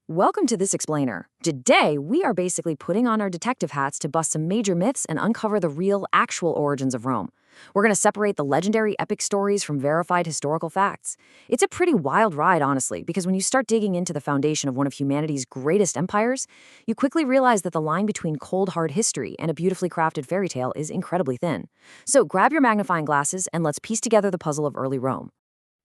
Welcome to this explainer. Today, we are basically putting on our detective hats to bust some major myths and uncover the real, actual origins of Rome. We're going to separate the legendary epic stories from verified historical facts. It's a pretty wild ride, honestly, because when you start digging into the foundation of one of humanity's greatest empires, you quickly realize that the line between cold, hard history and a beautifully crafted fairy tale is incredibly thin. So grab your magnifying glasses and let's piece together the puzzle of early Rome.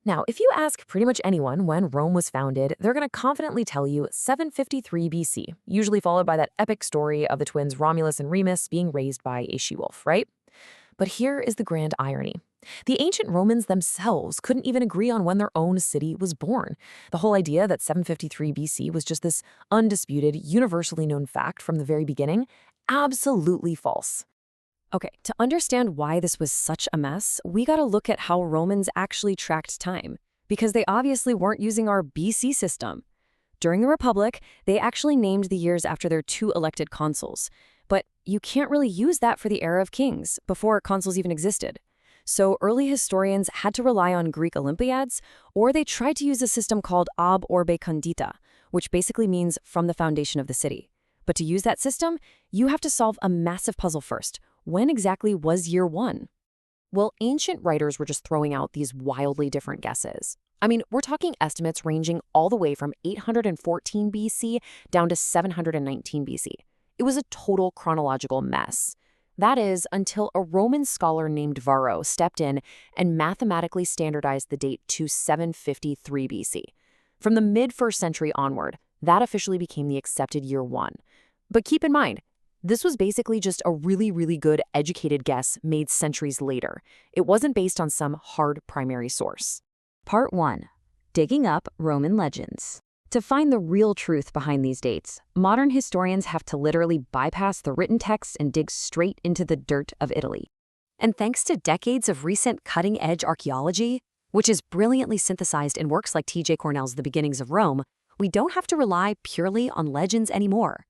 Now, if you ask pretty much anyone when Rome was founded, they're going to confidently tell you 753 BC, usually followed by that epic story of the twins Romulus and Remus being raised by a she-wolf, right? But here is the grand irony. The ancient Romans themselves couldn't even agree on when their own city was born. The whole idea that 753 BC was just this undisputed, universally known fact from the very beginning, absolutely false. Okay, to understand why this was such a mess, we gotta look at how Romans actually tracked time, because they obviously weren't using our BC system. During the Republic, they actually named the years after their two elected consuls, but you can't really use that for the era of kings, before consuls even existed. So early historians had to rely on Greek Olympiads, or they tried to use a system called ab orbe condita, which basically means from the foundation of the city. But to use that system, you have to solve a massive puzzle first. When exactly was year one? Well, ancient writers were just throwing out these wildly different guesses. I mean, we're talking estimates ranging all the way from 814 BC down to 719 BC. It was a total chronological mess. That is, until a Roman scholar named Varro stepped in and mathematically standardized the date to 753 BC. From the mid-1st century onward, that officially became the accepted year one. But keep in mind, this was basically just a really good educated guess made centuries later. It wasn't based on some hard primary source. Part 1. Digging up Roman legends. To find the real truth behind these dates, modern historians have to literally bypass the written texts and dig straight into the dirt of Italy. And thanks to decades of recent cutting-edge archaeology, which is brilliantly synthesized in works like T.J. Cornell's The Beginnings of Rome, we don't have to rely purely on legends anymore.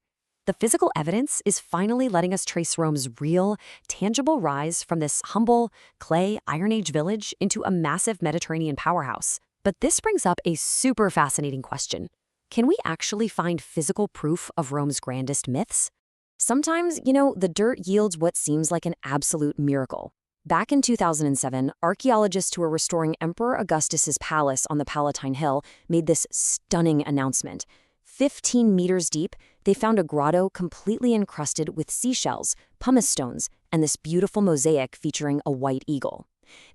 The physical evidence is finally letting us trace Rome's real, tangible rise from this humble, clay Iron Age village into a massive Mediterranean powerhouse. But this brings up a super fascinating question. Can we actually find physical proof of Rome's grandest myths? Sometimes, the dirt yields what seems like an absolute miracle. Back in 2007, archaeologists who were restoring Emperor Augustus's palace on the Palatine Hill made this stunning announcement. 15 meters deep, they found a grotto completely encrusted with seashells, pumice stones, and this beautiful mosaic featuring a white eagle.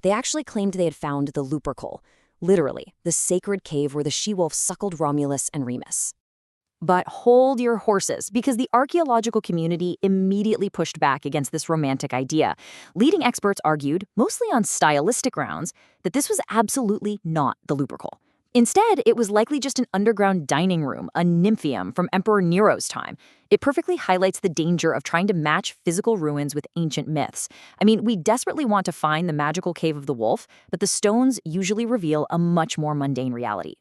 They actually claimed they had found the Lupercal, literally, the sacred cave where the she-wolf suckled Romulus and Remus. But hold your horses, because the archaeological community immediately pushed back against this romantic idea. Leading experts argued, mostly on stylistic grounds, that this was absolutely not the Lupercal. Instead, it was likely just an underground dining room, a nympheum from Emperor Nero's time. It perfectly highlights the danger of trying to match physical ruins with ancient myths. I mean, we desperately want to find the magical cave of the wolf, but the stones usually reveal a much more mundane reality.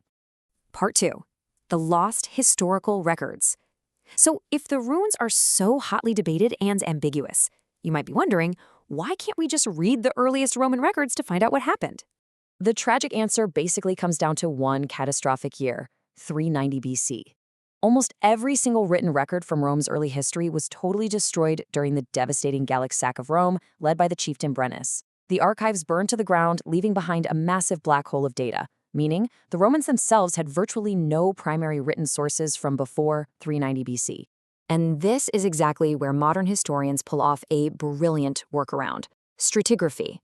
Part 2. The lost historical records. So if the ruins are so hotly debated and ambiguous, you might be wondering, why can't we just read the earliest Roman records to find out what happened? The tragic answer basically comes down to one catastrophic year, 390 BC. Almost every single written record from Rome's early history was totally destroyed during the devastating Gallic sack of Rome, led by the chieftain Brennus. The archives burned to the ground, leaving behind a massive black hole of data, meaning the Romans themselves had virtually no primary written sources from before 390 BC. And this is exactly where modern historians pull off a brilliant workaround: stratigraphy.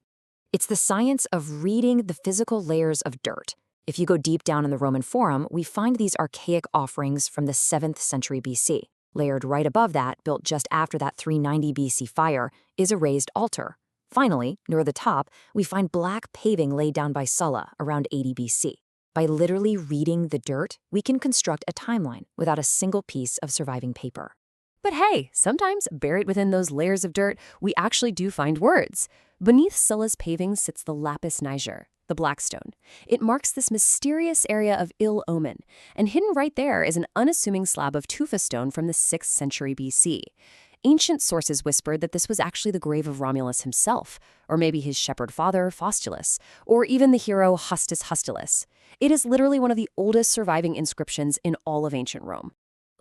It's the science of reading the physical layers of dirt. If you go deep down in the Roman Forum, we find these archaic offerings from the 7th century BC. Layered right above that, built just after that 390 BC fire, is a raised altar. Finally, near the top, we find black paving laid down by Sulla around 80 BC. By literally reading the dirt, we can construct a timeline without a single piece of surviving paper. But hey, sometimes buried within those layers of dirt, we actually do find words. Beneath Sulla's paving sits the lapis niger, the black stone. It marks this mysterious area of ill omen, and hidden right there is an unassuming slab of tufa stone from the 6th century BC. Ancient sources whispered that this was actually the grave of Romulus himself, or maybe his shepherd father, Faustulus, or even the hero Hostus Hostilius. It is literally one of the oldest surviving inscriptions in all of ancient Rome.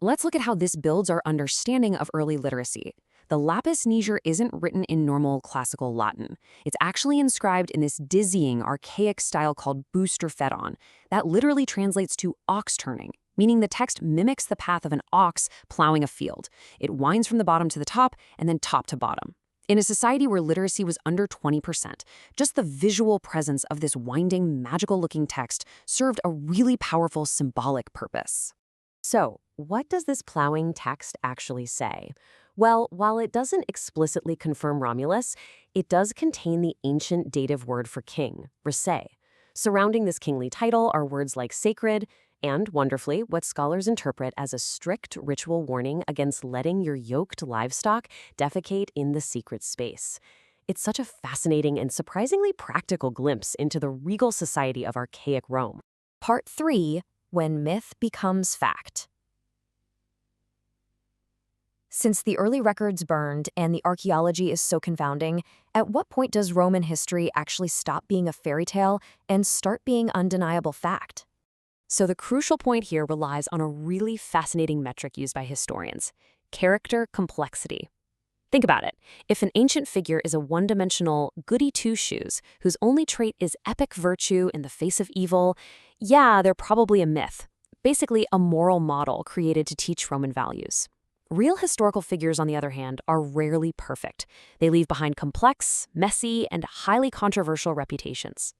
Let's look at how this builds our understanding of early literacy. The lapis niger isn't written in normal classical Latin. It's actually inscribed in this dizzying, archaic style called booster-fedon. That literally translates to ox turning, meaning the text mimics the path of an ox plowing a field. It winds from the bottom to the top and then top to bottom. In a society where literacy was under 20%, just the visual presence of this winding, magical-looking text served a really powerful symbolic purpose. So, what does this plowing text actually say? Well, while it doesn't explicitly confirm Romulus, it does contain the ancient dative word for king, rese. Surrounding this kingly title are words like sacred and, wonderfully, what scholars interpret as a strict ritual warning against letting your yoked livestock defecate in the secret space. It's such a fascinating and surprisingly practical glimpse into the regal society of archaic Rome. Part 3. When myth becomes fact. Since the early records burned and the archaeology is so confounding, at what point does Roman history actually stop being a fairy tale and start being undeniable fact? So the crucial point here relies on a really fascinating metric used by historians: character complexity. Think about it. If an ancient figure is a one-dimensional goody two-shoes whose only trait is epic virtue in the face of evil, yeah, they're probably a myth, basically a moral model created to teach Roman values. Real historical figures, on the other hand, are rarely perfect. They leave behind complex, messy, and highly controversial reputations.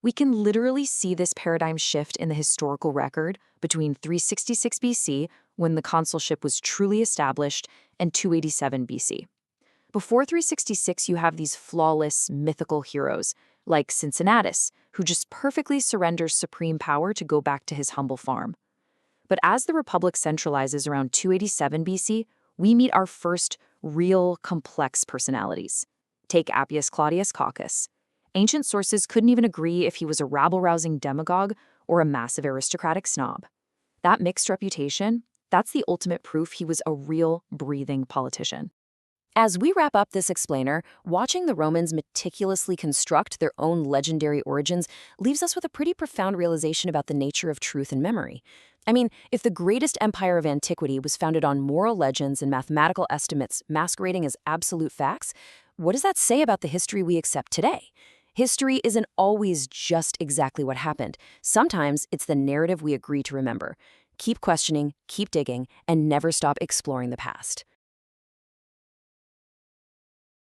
We can literally see this paradigm shift in the historical record between 366 BC, when the consulship was truly established, and 287 BC. Before 366, you have these flawless, mythical heroes, like Cincinnatus, who just perfectly surrenders supreme power to go back to his humble farm. But as the Republic centralizes around 287 BC, we meet our first real, complex personalities. Take Appius Claudius Caucus. Ancient sources couldn't even agree if he was a rabble-rousing demagogue or a massive aristocratic snob. That mixed reputation, that's the ultimate proof he was a real, breathing politician. As we wrap up this explainer, watching the Romans meticulously construct their own legendary origins leaves us with a pretty profound realization about the nature of truth and memory. I mean, if the greatest empire of antiquity was founded on moral legends and mathematical estimates masquerading as absolute facts, what does that say about the history we accept today? History isn't always just exactly what happened. Sometimes it's the narrative we agree to remember. Keep questioning, keep digging, and never stop exploring the past.